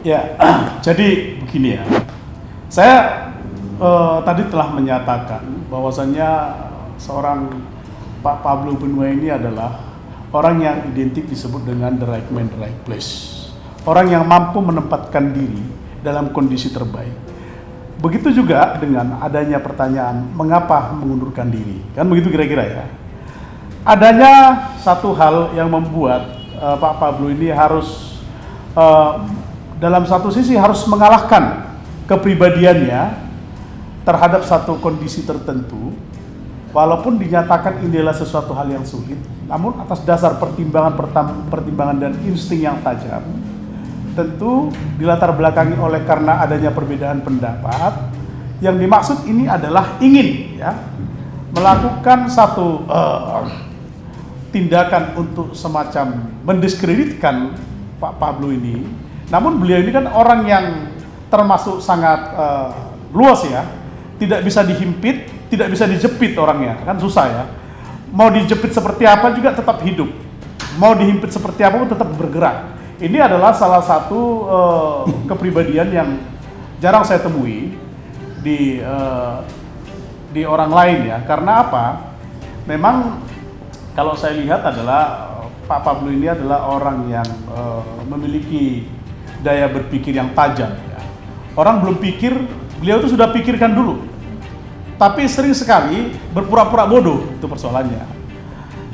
Ya, jadi begini ya. Saya tadi telah menyatakan bahwasannya seorang Pak Pablo Benua ini adalah orang yang identik disebut dengan the right man, the right place. Orang yang mampu menempatkan diri dalam kondisi terbaik. Begitu juga dengan adanya pertanyaan mengapa mengundurkan diri. Kan begitu kira-kira ya. Adanya satu hal yang membuat Pak Pablo ini harus dalam satu sisi harus mengalahkan kepribadiannya terhadap satu kondisi tertentu, walaupun dinyatakan ini adalah sesuatu hal yang sulit, namun atas dasar pertimbangan dan insting yang tajam, tentu dilatar belakangi oleh karena adanya perbedaan pendapat. Yang dimaksud ini adalah ingin ya melakukan satu tindakan untuk semacam mendiskreditkan Pak Pablo ini. Namun beliau ini kan orang yang termasuk sangat luas ya, tidak bisa dihimpit, tidak bisa dijepit orangnya, kan susah ya. Mau dijepit seperti apa juga tetap hidup, mau dihimpit seperti apa pun tetap bergerak. Ini adalah salah satu kepribadian yang jarang saya temui di orang lain ya. Karena apa? Memang kalau saya lihat adalah Pak Pablo ini adalah orang yang memiliki daya berpikir yang tajam ya. Orang belum pikir, beliau itu sudah pikirkan dulu. Tapi sering sekali berpura-pura bodoh, itu persoalannya.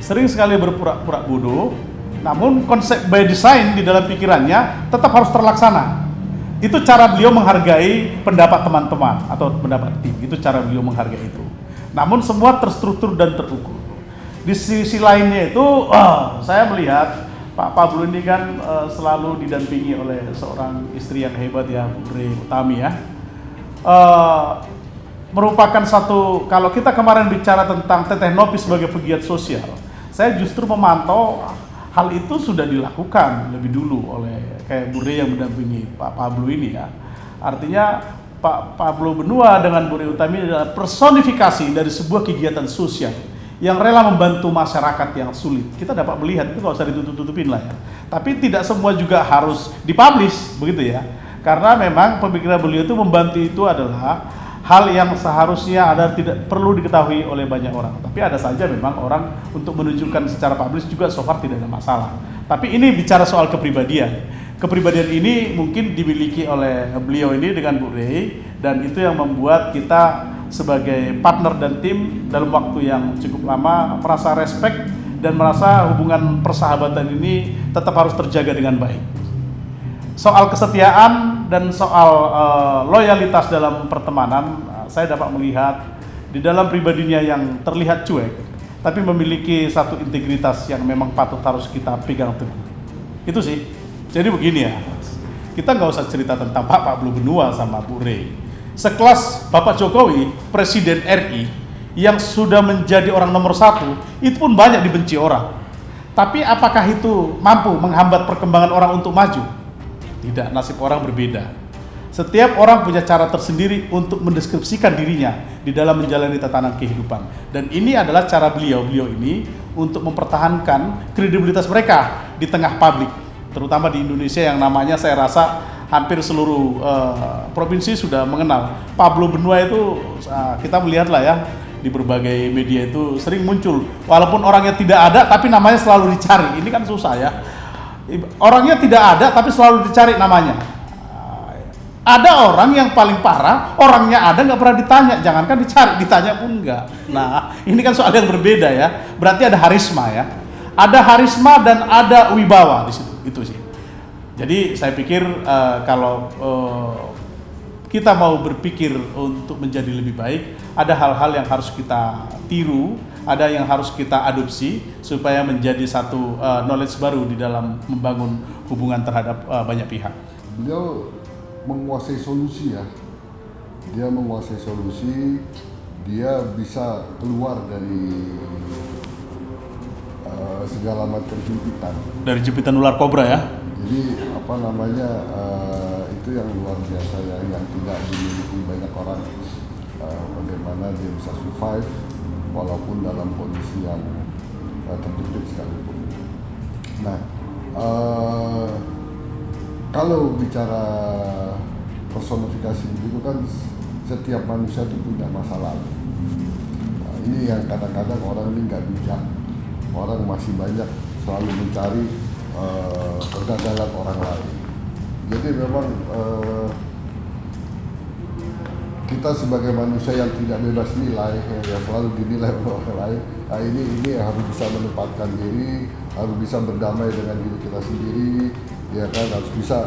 Sering sekali berpura-pura bodoh, namun konsep by design di dalam pikirannya tetap harus terlaksana. Itu cara beliau menghargai pendapat teman-teman atau pendapat tim. Itu cara beliau menghargai itu. Namun semua terstruktur dan terukur. Di sisi lainnya itu, saya melihat Pak Pablo ini kan selalu didampingi oleh seorang istri yang hebat ya, Bu Re Utami ya. Merupakan satu, kalau kita kemarin bicara tentang Teteh Nopi sebagai pegiat sosial, saya justru memantau hal itu sudah dilakukan lebih dulu oleh kayak Bu Re yang mendampingi Pak Pablo ini ya. Artinya Pak Pablo Benua dengan Bu Re Utami adalah personifikasi dari sebuah kegiatan sosial yang rela membantu masyarakat yang sulit. Kita dapat melihat itu, nggak usah ditutup-tutupin lah ya. Tapi tidak semua juga harus dipublish begitu ya. Karena memang pemikiran beliau itu membantu itu adalah hal yang seharusnya tidak perlu diketahui oleh banyak orang. Tapi ada saja memang orang untuk menunjukkan secara publis juga so far tidak ada masalah. Tapi ini bicara soal kepribadian. Kepribadian ini mungkin dimiliki oleh beliau ini dengan Bu Re, dan itu yang membuat kita sebagai partner dan tim dalam waktu yang cukup lama merasa respect dan merasa hubungan persahabatan ini tetap harus terjaga dengan baik. Soal kesetiaan dan soal loyalitas dalam pertemanan, saya dapat melihat di dalam pribadinya yang terlihat cuek, tapi memiliki satu integritas yang memang patut harus kita pegang teguh. Itu sih. Jadi begini ya, kita nggak usah cerita tentang Pak Pablo Benua sama Bu Re. Sekelas Bapak Jokowi, Presiden RI, yang sudah menjadi orang nomor 1, itu pun banyak dibenci orang. Tapi apakah itu mampu menghambat perkembangan orang untuk maju? Tidak, nasib orang berbeda. Setiap orang punya cara tersendiri untuk mendeskripsikan dirinya di dalam menjalani tatanan kehidupan. Dan ini adalah cara beliau ini untuk mempertahankan kredibilitas mereka di tengah publik. Terutama di Indonesia yang namanya saya rasa hampir seluruh provinsi sudah mengenal. Pablo Benua itu kita melihat lah ya di berbagai media itu sering muncul. Walaupun orangnya tidak ada tapi namanya selalu dicari. Ini kan susah ya. Orangnya tidak ada tapi selalu dicari namanya. Ada orang yang paling parah, orangnya ada nggak pernah ditanya. Jangankan dicari, ditanya pun enggak. Nah ini kan soal yang berbeda ya. Berarti ada harisma ya. Ada harisma dan ada wibawa di situ. Itu sih. Jadi saya pikir kalau kita mau berpikir untuk menjadi lebih baik, ada hal-hal yang harus kita tiru, ada yang harus kita adopsi supaya menjadi satu knowledge baru di dalam membangun hubungan terhadap banyak pihak. Beliau menguasai solusi ya. Dia menguasai solusi, dia bisa keluar dari segala macam jempitan. Dari jempitan ular kobra ya. Jadi itu yang luar biasa ya, yang tidak dimiliki banyak orang. Bagaimana dia bisa survive walaupun dalam kondisi yang tertutup sekalipun. Nah, kalau bicara personifikasi begitu kan setiap manusia itu punya masa lalu. Nah, ini yang kadang-kadang orang ini nggak bijak. Orang masih banyak selalu mencari kegagalan orang lain. Jadi memang kita sebagai manusia yang tidak bebas nilai, yang selalu dinilai oleh orang lain, nah ini harus bisa menempatkan diri, harus bisa berdamai dengan diri kita sendiri, ya kan, harus bisa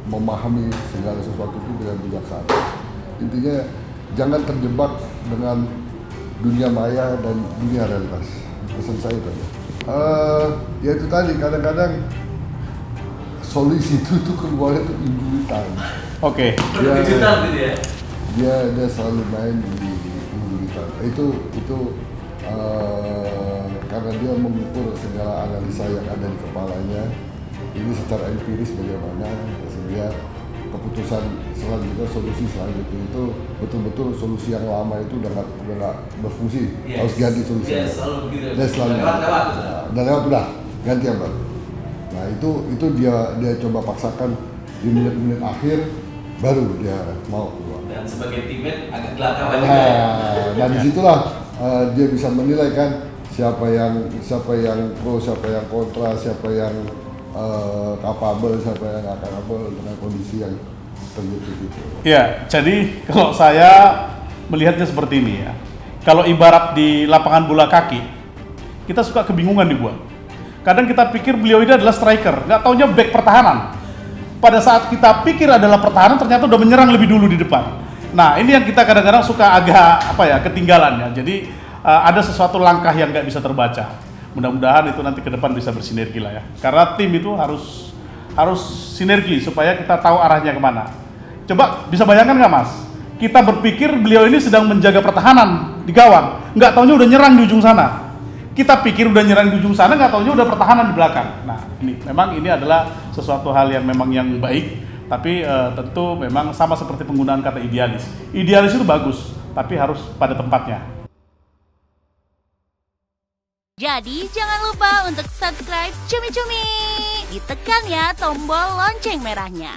memahami segala sesuatu itu dengan bijaksana. Intinya jangan terjebak dengan dunia maya dan dunia realitas. Pesan saya tadi. Ya itu tadi, kadang-kadang solusi itu keluarnya itu injury time. Oke. Digital gitu ya. Dia selalu main di injury time. Itu karena dia mengukur segala analisa yang ada di kepalanya. Ini secara empiris bagaimana, sehingga keputusan selanjutnya, solusi selanjutnya itu betul-betul solusi yang lama itu udah nggak berfungsi, harus ganti solusi. Selalu begitu. Selalu Lewat. udah lewat udah ganti yang baru. Nah itu dia coba paksakan di menit-menit akhir baru dia mau keluar. Dan sebagai teammate agak gelagapan juga. Nah disitulah dia bisa menilai kan siapa yang pro, siapa yang kontra, siapa yang capable, siapa yang nggak capable dengan kondisi yang terjadi gitu. Ya, jadi kalau saya melihatnya seperti ini ya. Kalau ibarat di lapangan bola kaki, kita suka kebingungan dibuat. Kadang kita pikir beliau ini adalah striker, nggak taunya back pertahanan. Pada saat kita pikir adalah pertahanan, ternyata udah menyerang lebih dulu di depan. Nah, ini yang kita kadang-kadang suka agak ketinggalan ya. Jadi ada sesuatu langkah yang nggak bisa terbaca. Mudah-mudahan itu nanti ke depan bisa bersinergi lah ya. Karena tim itu harus sinergi supaya kita tahu arahnya kemana. Coba bisa bayangkan nggak Mas? Kita berpikir beliau ini sedang menjaga pertahanan di gawang, nggak taunya udah nyerang di ujung sana. Kita pikir udah nyerang di ujung sana, nggak taunya udah pertahanan di belakang. Nah, ini adalah sesuatu hal yang memang yang baik, tapi tentu memang sama seperti penggunaan kata idealis. Idealis itu bagus, tapi harus pada tempatnya. Jadi jangan lupa untuk subscribe Cumi Cumi. Ditekan ya tombol lonceng merahnya.